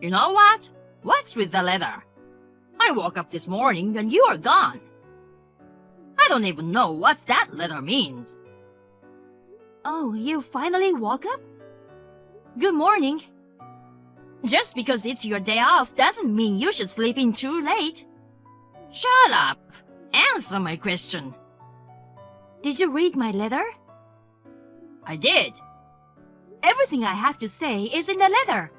You know what? What's with the letter? I woke up this morning and you are gone. I don't even know what that letter means. Oh, you finally woke up? Good morning. Just because it's your day off doesn't mean you should sleep in too late. Shut up. Answer my question. Did you read my letter? I did. Everything I have to say is in the letter.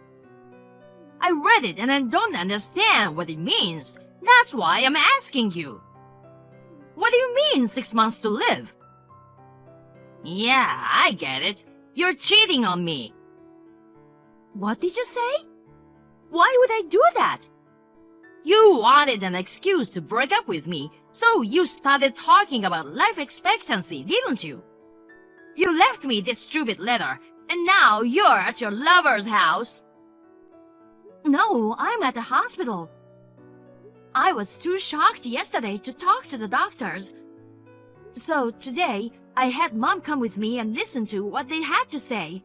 I read it and I don't understand what it means. That's why I'm asking you. What do you mean 6 months to live? Yeah, I get it. You're cheating on me. What did you say? Why would I do that? You wanted an excuse to break up with me, so you started talking about life expectancy, didn't you? You left me this stupid letter, and now you're at your lover's house. No, I'm at the hospital. I was too shocked yesterday to talk to the doctors. So today, I had Mom come with me and listen to what they had to say.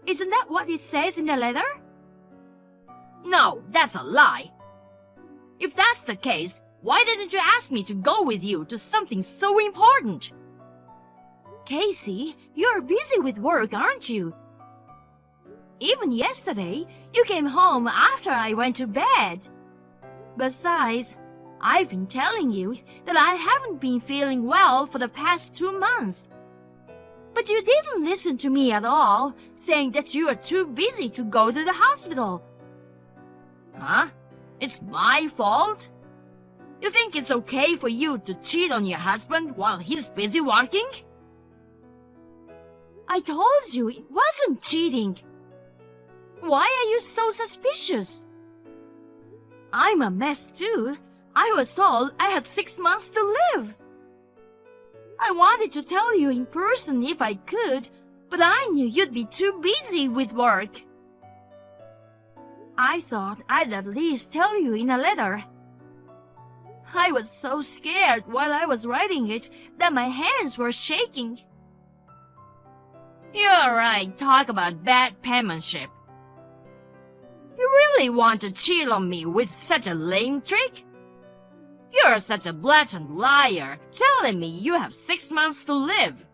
Isn't that what it says in the letter? No, that's a lie. If that's the case, why didn't you ask me to go with you to something so important? Casey, you're busy with work, aren't you? Even yesterday, you came home after I went to bed. Besides, I've been telling you that I haven't been feeling well for the past 2 months. But you didn't listen to me at all, saying that you are too busy to go to the hospital. Huh? It's my fault? You think it's okay for you to cheat on your husband while he's busy working? I told you it wasn't cheating. Why are you so suspicious? I'm a mess too. I was told I had 6 months to live. I wanted to tell you in person if I could, but I knew you'd be too busy with work. I thought I'd at least tell you in a letter. I was so scared while I was writing it that my hands were shaking. You're right, talk about bad penmanship. You really want to cheat on me with such a lame trick? You're such a blatant liar, telling me you have 6 months to live.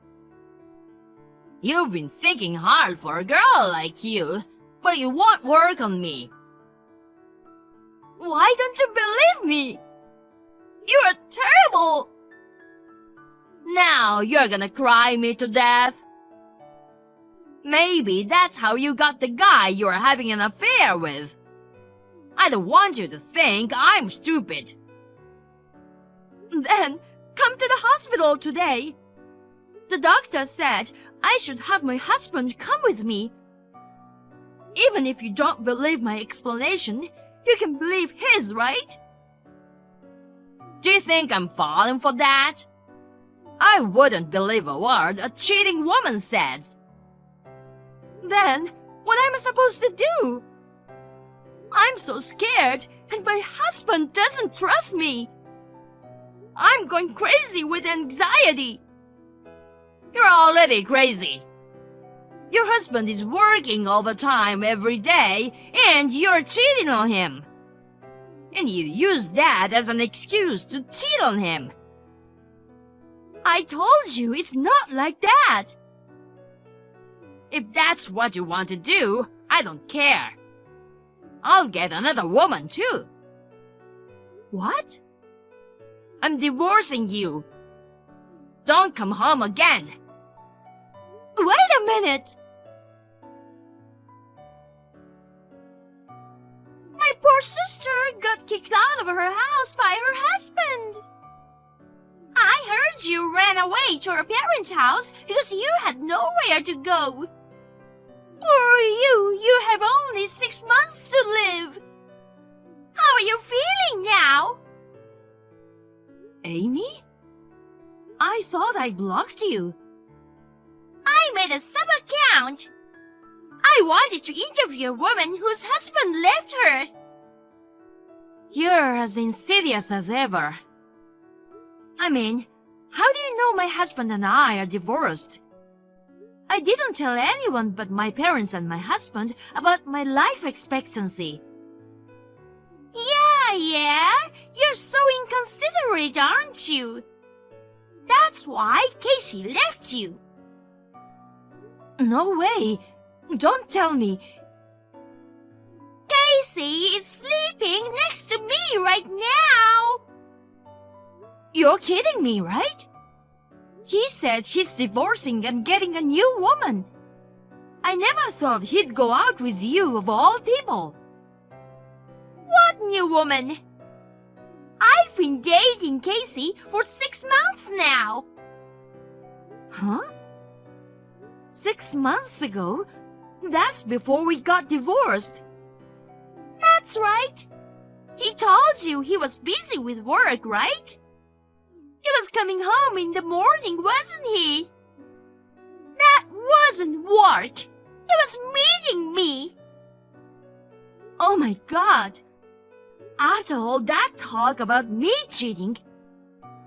You've been thinking hard for a girl like you, but it won't work on me. Why don't you believe me? You're terrible! Now you're gonna cry me to death. Maybe that's how you got the guy you're having an affair with. I don't want you to think I'm stupid. Then come to the hospital today. The doctor said I should have my husband come with me. Even if you don't believe my explanation, you can believe his, right? Do you think I'm falling for that? I wouldn't believe a word a cheating woman says. Then, what am I supposed to do? I'm so scared, and my husband doesn't trust me. I'm going crazy with anxiety. You're already crazy. Your husband is working overtime every day, and you're cheating on him. And you use that as an excuse to cheat on him. I told you it's not like that. If that's what you want to do, I don't care. I'll get another woman too. What? I'm divorcing you. Don't come home again. Wait a minute. My poor sister got kicked out of her house by her husband. I heard you ran away to her parents' house because you had nowhere to go. Poor you, you have only 6 months to live. How are you feeling now? Amy? I thought I blocked you. I made a sub-account. I wanted to interview a woman whose husband left her. You're as insidious as ever. I mean, how do you know my husband and I are divorced? I didn't tell anyone but my parents and my husband about my life expectancy. Yeah, you're so inconsiderate, aren't you? That's why Casey left you. No way. Don't tell me. Casey is sleeping next to me right now. You're kidding me, right? He said he's divorcing and getting a new woman. I never thought he'd go out with you of all people. What new woman? I've been dating Casey for 6 months now. Huh? 6 months ago? That's before we got divorced. That's right. He told you he was busy with work, right? He was coming home in the morning, wasn't he? That wasn't work. He was meeting me. Oh my God! After all that talk about me cheating,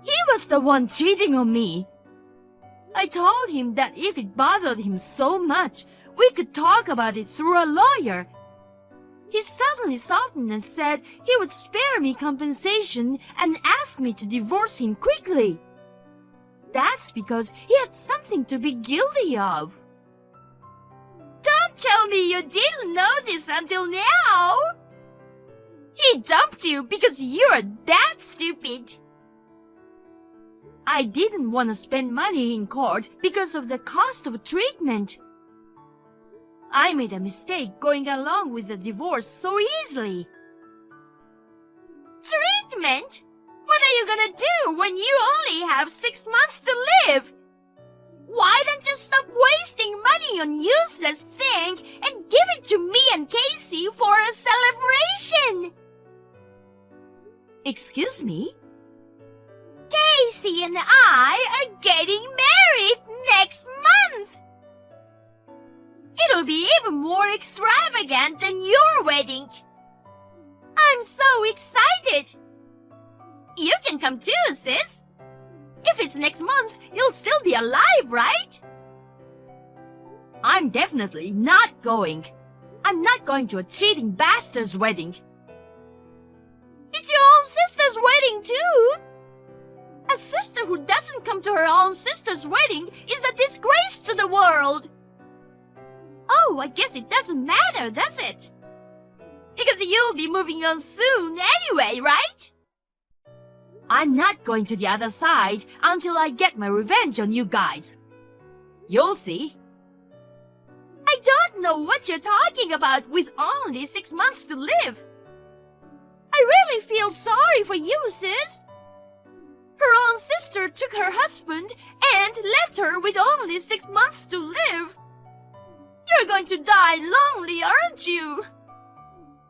he was the one cheating on me. I told him that if it bothered him so much, we could talk about it through a lawyer. He suddenly softened and said he would spare me compensation and asked me to divorce him quickly. That's because he had something to be guilty of. Don't tell me you didn't know this until now. He dumped you because you're that stupid. I didn't want to spend money in court because of the cost of treatment. I made a mistake going along with the divorce so easily. Treatment? What are you gonna do when you only have 6 months to live? Why don't you stop wasting money on useless things and give it to me and Casey for a celebration? Excuse me? Casey and I are getting married next month. It'll be even more extravagant than your wedding. I'm so excited. You can come too, sis. If it's next month, you'll still be alive, right? I'm definitely not going. I'm not going to a cheating bastard's wedding. It's your own sister's wedding too. A sister who doesn't come to her own sister's wedding is a disgrace to the world. Oh, I guess it doesn't matter, does it? Because you'll be moving on soon anyway, right? I'm not going to the other side until I get my revenge on you guys. You'll see. I don't know what you're talking about with only 6 months to live. I really feel sorry for you, sis. Her own sister took her husband and left her with only 6 months to live. You're going to die lonely, aren't you?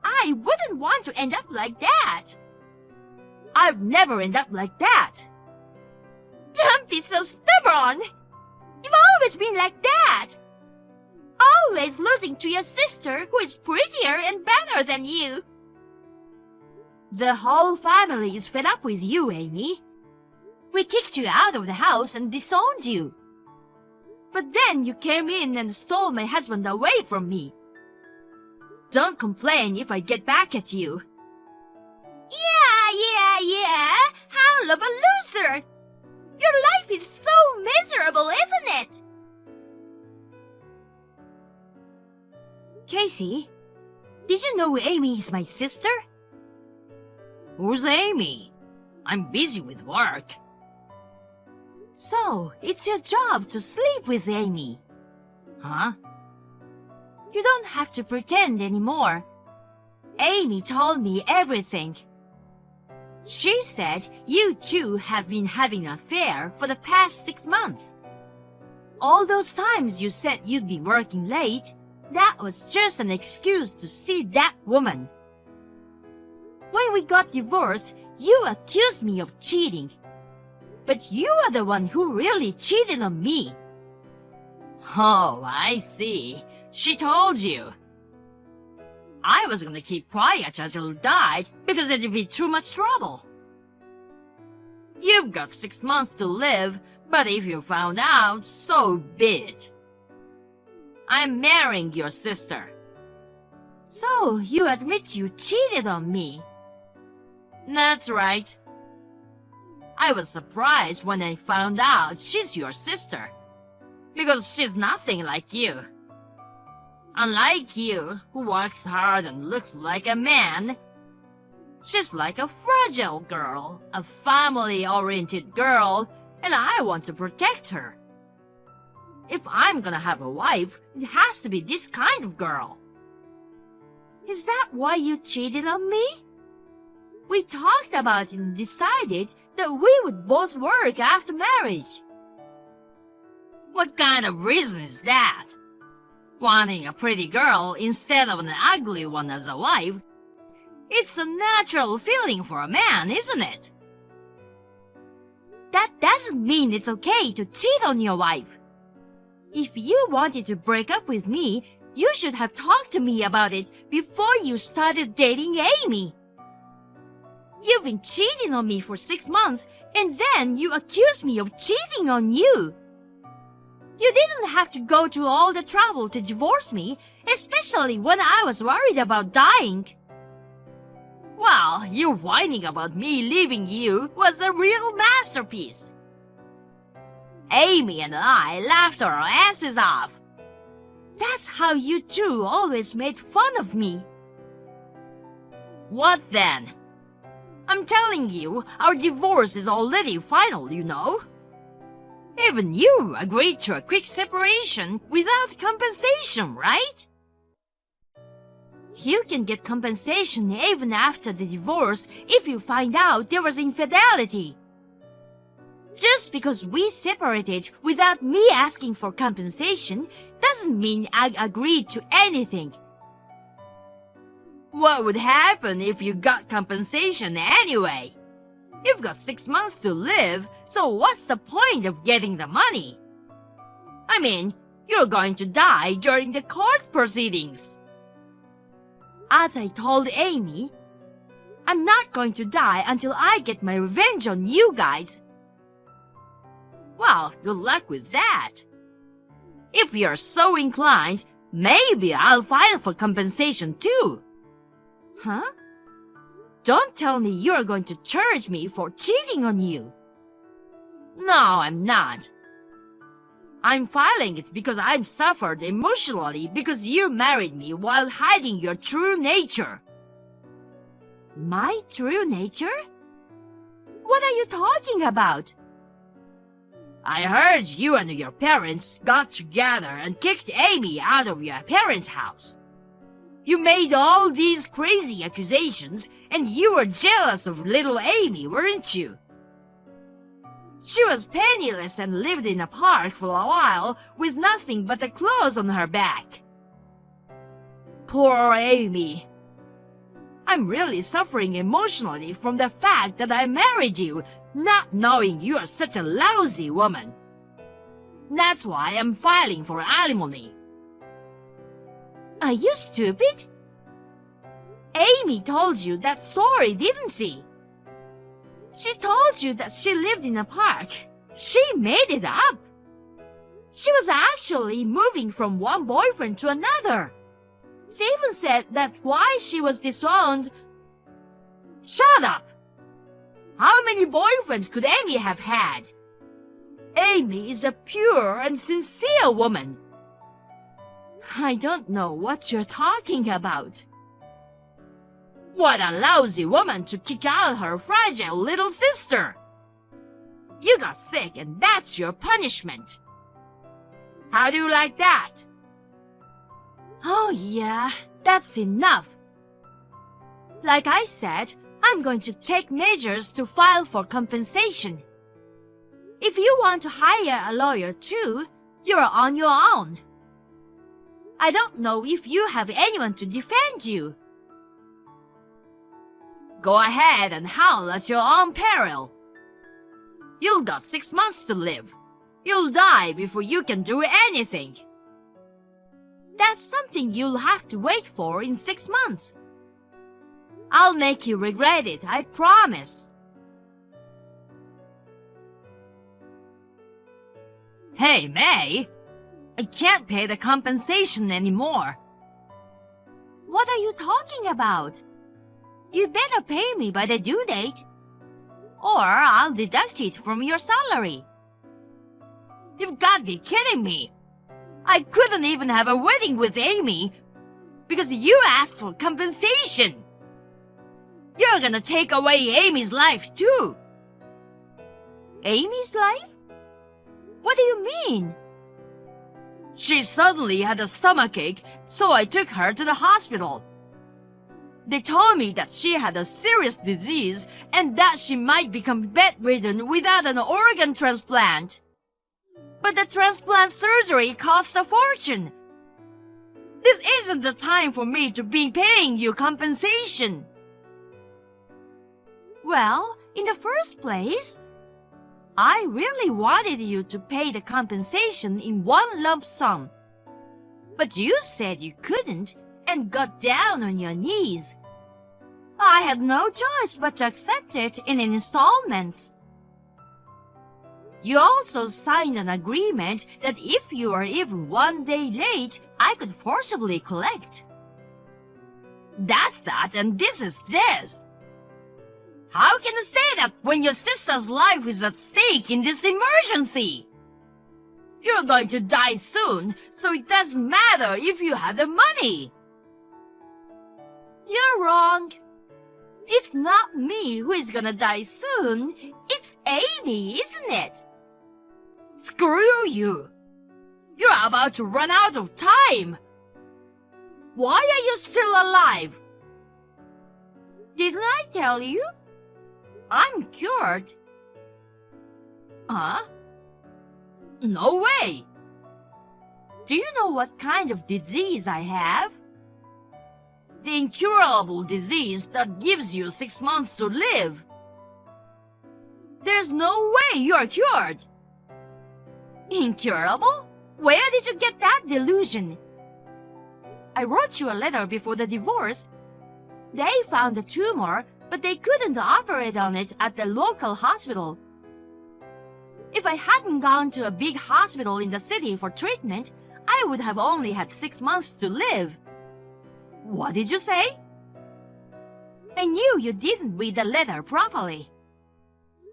I wouldn't want to end up like that. I've never ended up like that. Don't be so stubborn. You've always been like that. Always losing to your sister who is prettier and better than you. The whole family is fed up with you, Amy. We kicked you out of the house and disowned you. But then you came in and stole my husband away from me. Don't complain if I get back at you. Yeah. Howl of a loser. Your life is so miserable, isn't it? Casey, did you know Amy is my sister? Who's Amy? I'm busy with work. So, it's your job to sleep with Amy. Huh? You don't have to pretend anymore. Amy told me everything. She said you two have been having an affair for the past 6 months. All those times you said you'd be working late, that was just an excuse to see that woman. When we got divorced, you accused me of cheating. But you are the one who really cheated on me. Oh, I see. She told you. I was gonna keep quiet until it died because it'd be too much trouble. You've got 6 months to live, but if you found out, so be it. I'm marrying your sister. So, you admit you cheated on me. That's right. I was surprised when I found out she's your sister, because she's nothing like you. Unlike you, who works hard and looks like a man, she's like a fragile girl, a family-oriented girl, and I want to protect her. If I'm gonna have a wife, it has to be this kind of girl. Is that why you cheated on me? We talked about it and decided that we would both work after marriage. What kind of reason is that? Wanting a pretty girl instead of an ugly one as a wife? It's a natural feeling for a man, isn't it? That doesn't mean it's okay to cheat on your wife. If you wanted to break up with me, you should have talked to me about it before you started dating Amy. You've been cheating on me for 6 months, and then you accuse me of cheating on you. You didn't have to go to all the trouble to divorce me, especially when I was worried about dying. Well, you whining about me leaving you was a real masterpiece. Amy and I laughed our asses off. That's how you two always made fun of me. What then? I'm telling you, our divorce is already final, you know. Even you agreed to a quick separation without compensation, right? You can get compensation even after the divorce if you find out there was infidelity. Just because we separated without me asking for compensation doesn't mean I agreed to anything. What would happen if you got compensation anyway? You've got 6 months to live, so what's the point of getting the money? I mean, you're going to die during the court proceedings. As I told Amy, I'm not going to die until I get my revenge on you guys. Well, good luck with that. If you're so inclined, maybe I'll file for compensation too. Huh? Don't tell me you're going to charge me for cheating on you. No, I'm not. I'm filing it because I've suffered emotionally because you married me while hiding your true nature. My true nature? What are you talking about? I heard you and your parents got together and kicked Amy out of your parents' house. You made all these crazy accusations, and you were jealous of little Amy, weren't you? She was penniless and lived in a park for a while with nothing but the clothes on her back. Poor Amy. I'm really suffering emotionally from the fact that I married you, not knowing you are such a lousy woman. That's why I'm filing for alimony. Are you stupid? Amy told you that story, didn't she? She told you that she lived in a park. She made it up. She was actually moving from one boyfriend to another. She even said that why she was disowned. Shut up! How many boyfriends could Amy have had? Amy is a pure and sincere woman. I don't know what you're talking about. What a lousy woman to kick out her fragile little sister. You got sick and that's your punishment. How do you like that? Oh yeah, that's enough. Like I said, I'm going to take measures to file for compensation. If you want to hire a lawyer too, you're on your own. I don't know if you have anyone to defend you. Go ahead and howl at your own peril. You've got 6 months to live. You'll die before you can do anything. That's something you'll have to wait for in 6 months. I'll make you regret it, I promise. Hey, May! I can't pay the compensation anymore. What are you talking about? You better pay me by the due date, or I'll deduct it from your salary. You've got to be kidding me. I couldn't even have a wedding with Amy because you asked for compensation. You're gonna take away Amy's life too. Amy's life? What do you mean? She suddenly had a stomachache, so I took her to the hospital. They told me that she had a serious disease and that she might become bedridden without an organ transplant. But the transplant surgery costs a fortune. This isn't the time for me to be paying you compensation. Well, in the first place, I really wanted you to pay the compensation in one lump sum. But you said you couldn't and got down on your knees. I had no choice but to accept it in installments. You also signed an agreement that if you are even one day late, I could forcibly collect. That's that and this is this. How can you say that when your sister's life is at stake in this emergency? You're going to die soon, so it doesn't matter if you have the money. You're wrong. It's not me who is gonna die soon. It's Amy, isn't it? Screw you! You're about to run out of time. Why are you still alive? Didn't I tell you? I'm cured. Huh? No way! Do you know what kind of disease I have? The incurable disease that gives you 6 months to live. There's no way you're cured. Incurable? Where did you get that delusion? I wrote you a letter before the divorce. They found a tumor, but they couldn't operate on it at the local hospital. If I hadn't gone to a big hospital in the city for treatment, I would have only had 6 months to live. What did you say? I knew you didn't read the letter properly.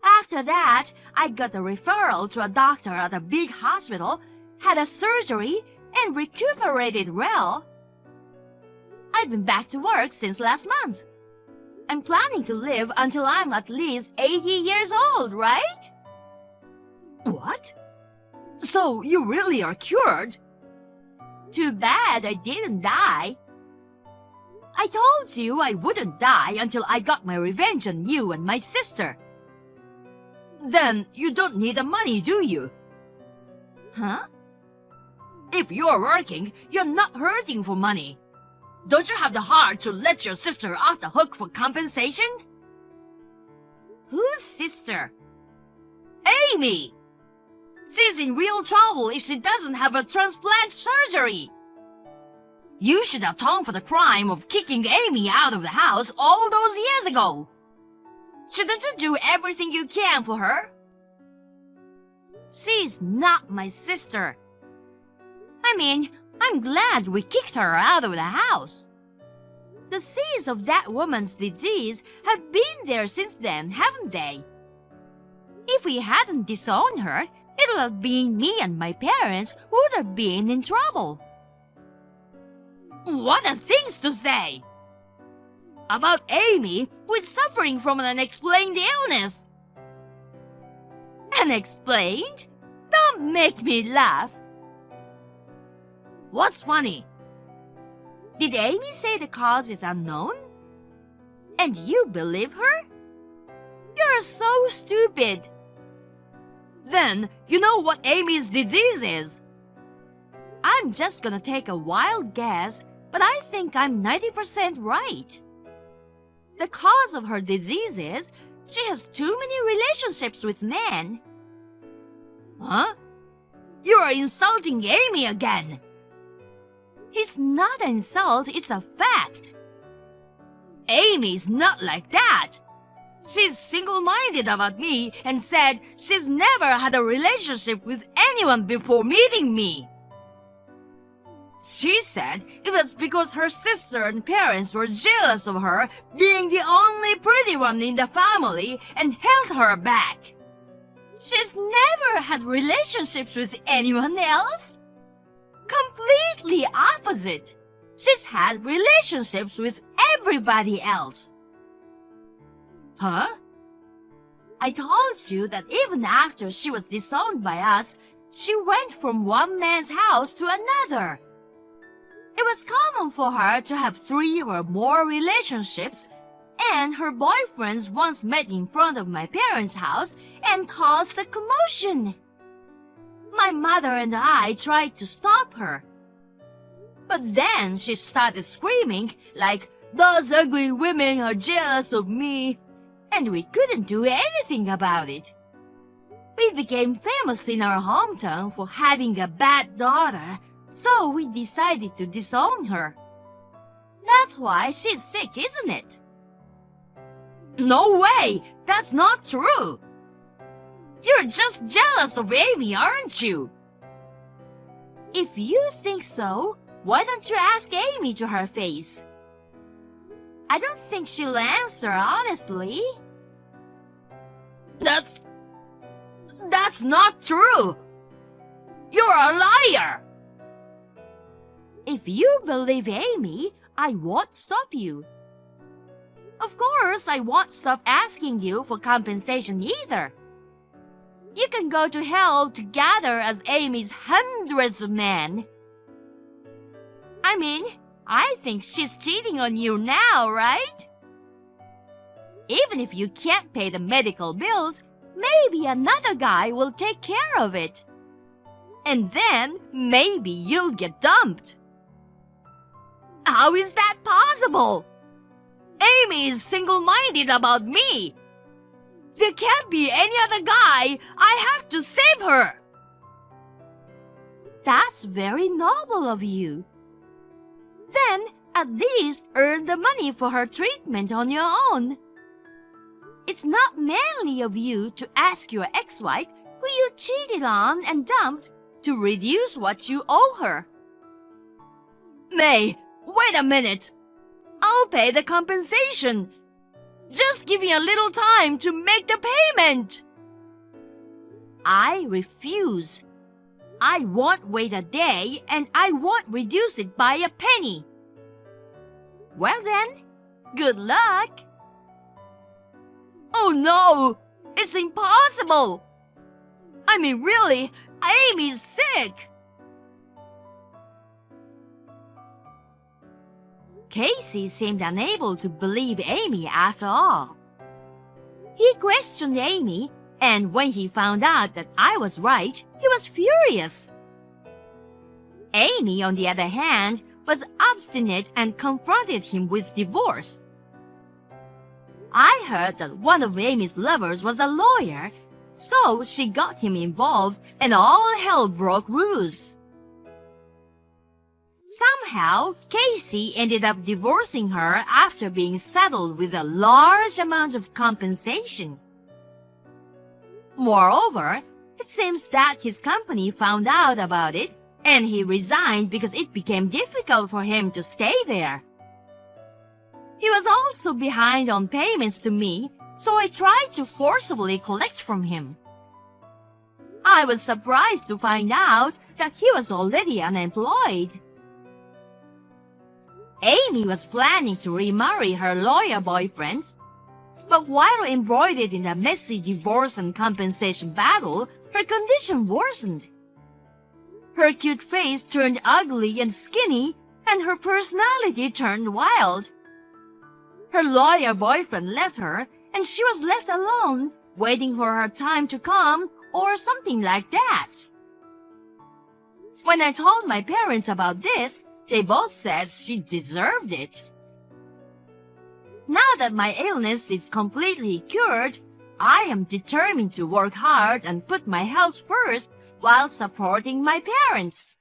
After that, I got a referral to a doctor at a big hospital, had a surgery, and recuperated well. I've been back to work since last month. I'm planning to live until I'm at least 80 years old, right? What? So you really are cured? Too bad I didn't die. I told you I wouldn't die until I got my revenge on you and my sister. Then you don't need the money, do you? Huh? If you're working, you're not hurting for money. Don't you have the heart to let your sister off the hook for compensation? Whose sister? Amy! She's in real trouble if she doesn't have a transplant surgery. You should atone for the crime of kicking Amy out of the house all those years ago. Shouldn't you do everything you can for her? She's not my sister. I mean, I'm glad we kicked her out of the house. The seeds of that woman's disease have been there since then, haven't they? If we hadn't disowned her, it would have been me and my parents who would have been in trouble. What are things to say? About Amy, who is suffering from an unexplained illness. Unexplained? Don't make me laugh. What's funny? Did Amy say the cause is unknown? And you believe her? You're so stupid. Then you know what Amy's disease is. I'm just gonna take a wild guess, but I think I'm 90% right. The cause of her disease is she has too many relationships with men. Huh? You are insulting Amy again. It's not an insult, it's a fact. Amy's not like that. She's single-minded about me and said she's never had a relationship with anyone before meeting me. She said it was because her sister and parents were jealous of her being the only pretty one in the family and held her back. She's never had relationships with anyone else. Completely opposite. She's had relationships with everybody else. Huh? I told you that even after she was disowned by us, she went from one man's house to another. It was common for her to have 3 or more relationships, and her boyfriends once met in front of my parents' house and caused a commotion. My mother and I tried to stop her. But then she started screaming like, "Those ugly women are jealous of me," and we couldn't do anything about it. We became famous in our hometown for having a bad daughter, so we decided to disown her. That's why she's sick, isn't it? No way! That's not true! You're just jealous of Amy, aren't you? If you think so, why don't you ask Amy to her face? I don't think she'll answer honestly. That's not true! You're a liar! If you believe Amy, I won't stop you. Of course, I won't stop asking you for compensation either. You can go to hell together as Amy's 100th man. I mean, I think she's cheating on you now, right? Even if you can't pay the medical bills, maybe another guy will take care of it. And then maybe you'll get dumped. How is that possible? Amy is single-minded about me. There can't be any other guy. I have to save her. That's very noble of you. Then at least earn the money for her treatment on your own. It's not manly of you to ask your ex-wife, who you cheated on and dumped, to reduce what you owe her. May, wait a minute. I'll pay the compensation. Just give me a little time to make the payment. I refuse. I won't wait a day, and I won't reduce it by a penny. Well then, good luck. Oh no, it's impossible. I mean, really, Amy's sick. Casey seemed unable to believe Amy after all. He questioned Amy, and when he found out that I was right, he was furious. Amy, on the other hand, was obstinate and confronted him with divorce. I heard that one of Amy's lovers was a lawyer, so she got him involved and all hell broke loose. Somehow, Casey ended up divorcing her after being saddled with a large amount of compensation. Moreover, it seems that his company found out about it and he resigned because it became difficult for him to stay there. He was also behind on payments to me, so I tried to forcibly collect from him. I was surprised to find out that he was already unemployed. Amy was planning to remarry her lawyer boyfriend, but while embroiled in a messy divorce and compensation battle, her condition worsened. Her cute face turned ugly and skinny, and her personality turned wild. Her lawyer boyfriend left her, and she was left alone, waiting for her time to come, or something like that. When I told my parents about this, they both said she deserved it. Now that my illness is completely cured, I am determined to work hard and put my health first while supporting my parents.